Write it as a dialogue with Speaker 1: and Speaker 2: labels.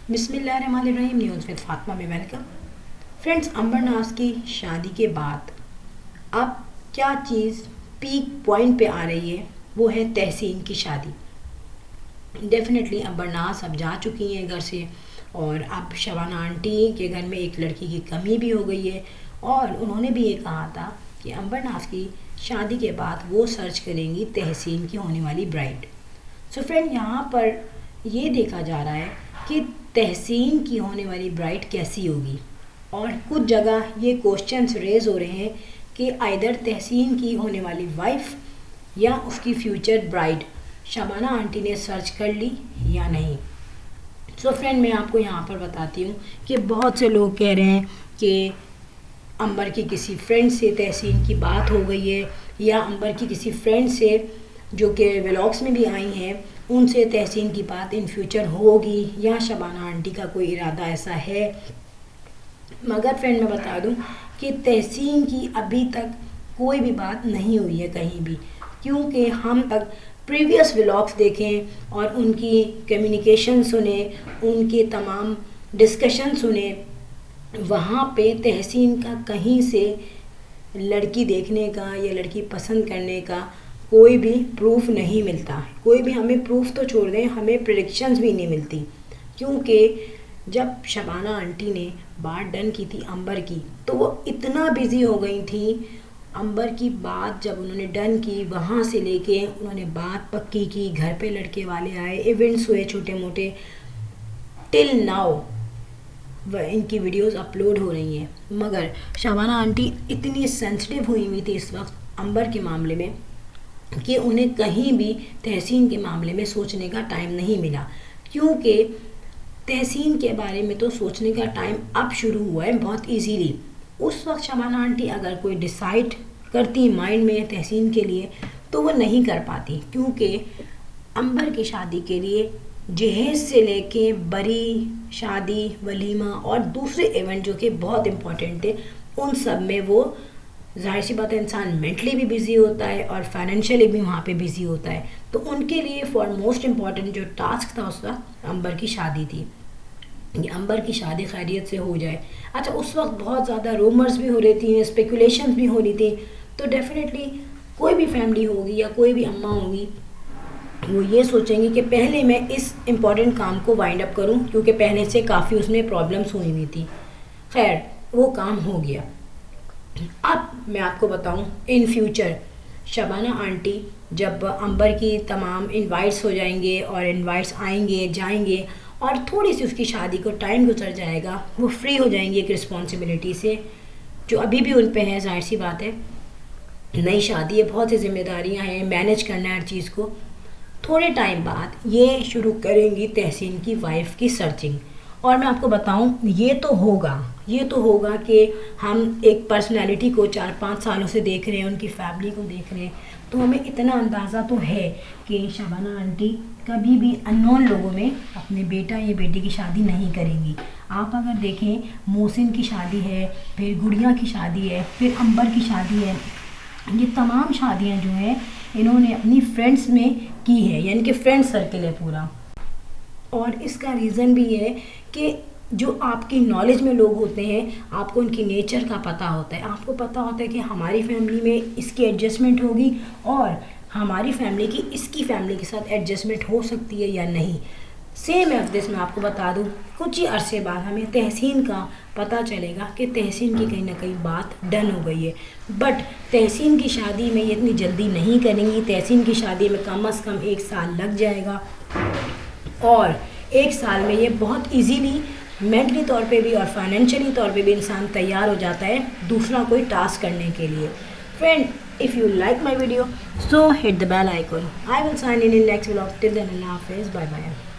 Speaker 1: बिस्मिल्लाहिर्रहमानिर्रहीम। News with Fatima में welcome. Friends, अंबर नाज की शादी के बाद अब क्या चीज़ पीक पॉइंट पे आ रही है, वो है तहसीन की शादी। डेफिनेटली अंबर नाज अब जा चुकी हैं घर से, और अब शबाना आंटी के घर में एक लड़की की कमी भी हो गई है। और उन्होंने भी ये कहा था कि अंबर नाज की शादी के बाद वो सर्च करेंगी तहसीन की होने वाली ब्राइड। सो फ्रेंड, यहाँ पर ये देखा जा रहा है कि तहसीन की होने वाली ब्राइड कैसी होगी, और कुछ जगह ये क्वेश्चंस रेज हो रहे हैं कि आइदर तहसीन की होने वाली वाइफ या उसकी फ्यूचर ब्राइड शबाना आंटी ने सर्च कर ली या नहीं। सो फ्रेंड, मैं आपको यहाँ पर बताती हूँ कि बहुत से लोग कह रहे हैं कि अंबर की किसी फ्रेंड से तहसीन की बात हो गई है, या अंबर की किसी फ्रेंड से जो कि व्लॉग्स में भी आई हैं उनसे तहसीन की बात इन फ्यूचर होगी, या शबाना आंटी का कोई इरादा ऐसा है। मगर फ्रेंड, मैं बता दूं कि तहसीन की अभी तक कोई भी बात नहीं हुई है कहीं भी, क्योंकि हम तक प्रीवियस व्लॉग्स देखें और उनकी कम्युनिकेशन सुने, उनके तमाम डिस्कशन सुने, वहाँ पे तहसीन का कहीं से लड़की देखने का या लड़की पसंद करने का कोई भी प्रूफ नहीं मिलता। कोई भी हमें प्रूफ तो छोड़ दें, हमें प्रेडिक्शंस भी नहीं मिलती, क्योंकि जब शबाना आंटी ने बात डन की थी अंबर की, तो वो इतना बिज़ी हो गई थी। अंबर की बात जब उन्होंने डन की, वहाँ से लेके उन्होंने बात पक्की की, घर पे लड़के वाले आए, इवेंट्स हुए छोटे मोटे, टिल नाउ इनकी वीडियोस अपलोड हो रही हैं। मगर शबाना आंटी इतनी सेंसिटिव हुई थी इस वक्त अंबर के मामले में कि उन्हें कहीं भी तहसीन के मामले में सोचने का टाइम नहीं मिला, क्योंकि तहसीन के बारे में तो सोचने का टाइम अब शुरू हुआ है बहुत इजीली। उस वक्त शबाना आंटी अगर कोई डिसाइड करती माइंड में तहसीन के लिए, तो वो नहीं कर पाती, क्योंकि अंबर की शादी के लिए जहेज से लेके बरी, शादी, वलीमा और दूसरे इवेंट जो कि बहुत इम्पोर्टेंट थे, उन सब में वो जाहिर सी बात है इंसान मेंटली भी बिज़ी होता है और फाइनेंशियली भी वहाँ पे बिज़ी होता है। तो उनके लिए फॉर मोस्ट इम्पॉर्टेंट जो टास्क था उस वक्त अंबर की शादी थी, कि अंबर की शादी खैरियत से हो जाए। अच्छा, उस वक्त बहुत ज़्यादा रूमर्स भी हो रही थी, स्पेकुलेशंस भी हो रही थी, तो डेफिनेटली कोई भी फैमिली होगी या कोई भी अम्मा होगी, वो ये सोचेंगे कि पहले मैं इस इम्पॉर्टेंट काम को वाइंड अप करूँ, क्योंकि पहले से काफ़ी उसमें प्रॉब्लम्स हुई हुई थी। खैर, वो काम हो गया। अब मैं आपको बताऊं, इन फ्यूचर शबाना आंटी जब अंबर की तमाम इनवाइट्स हो जाएंगे और इनवाइट्स आएंगे जाएंगे और थोड़ी सी उसकी शादी को टाइम गुजर जाएगा, वो फ्री हो जाएंगी एक रिस्पॉन्सिबिलिटी से जो अभी भी उन पे है। जाहिर सी बात है, नई शादी है, बहुत सी जिम्मेदारियां हैं, मैनेज करना है हर चीज़ को। थोड़े टाइम बाद ये शुरू करेंगी तहसीन की वाइफ की सर्चिंग। और मैं आपको बताऊं, ये तो होगा कि हम एक पर्सनैलिटी को 4-5 सालों से देख रहे हैं, उनकी फैमिली को देख रहे हैं, तो हमें इतना अंदाज़ा तो है कि शबाना आंटी कभी भी अननोन लोगों में अपने बेटा या बेटी की शादी नहीं करेंगी। आप अगर देखें, मोहसिन की शादी है, फिर गुड़िया की शादी है, फिर अंबर की शादी है, ये तमाम शादियां जो हैं इन्होंने अपनी फ्रेंड्स में की है, यानी कि फ्रेंड सर्कल है पूरा। और इसका रीज़न भी है कि जो आपकी नॉलेज में लोग होते हैं, आपको उनकी नेचर का पता होता है, आपको पता होता है कि हमारी फैमिली में इसकी एडजस्टमेंट होगी और हमारी फैमिली की इसकी फैमिली के साथ एडजस्टमेंट हो सकती है या नहीं। सेम एज दिस मैं आपको बता दूं, कुछ ही अरसे बाद हमें तहसीन का पता चलेगा कि तहसीन की कहीं ना कहीं बात डन हो गई है। बट तहसीन की शादी में ये इतनी जल्दी नहीं करेंगी। तहसीन की शादी में कम से कम 1 साल लग जाएगा, और 1 साल में ये बहुत इजीली मेंटली तौर पे भी और फाइनेंशियली तौर पे भी इंसान तैयार हो जाता है दूसरा कोई टास्क करने के लिए। Friend, if you like my video, so hit the bell icon. I will sign in next vlog. Till then, Allah Hafiz. Bye bye.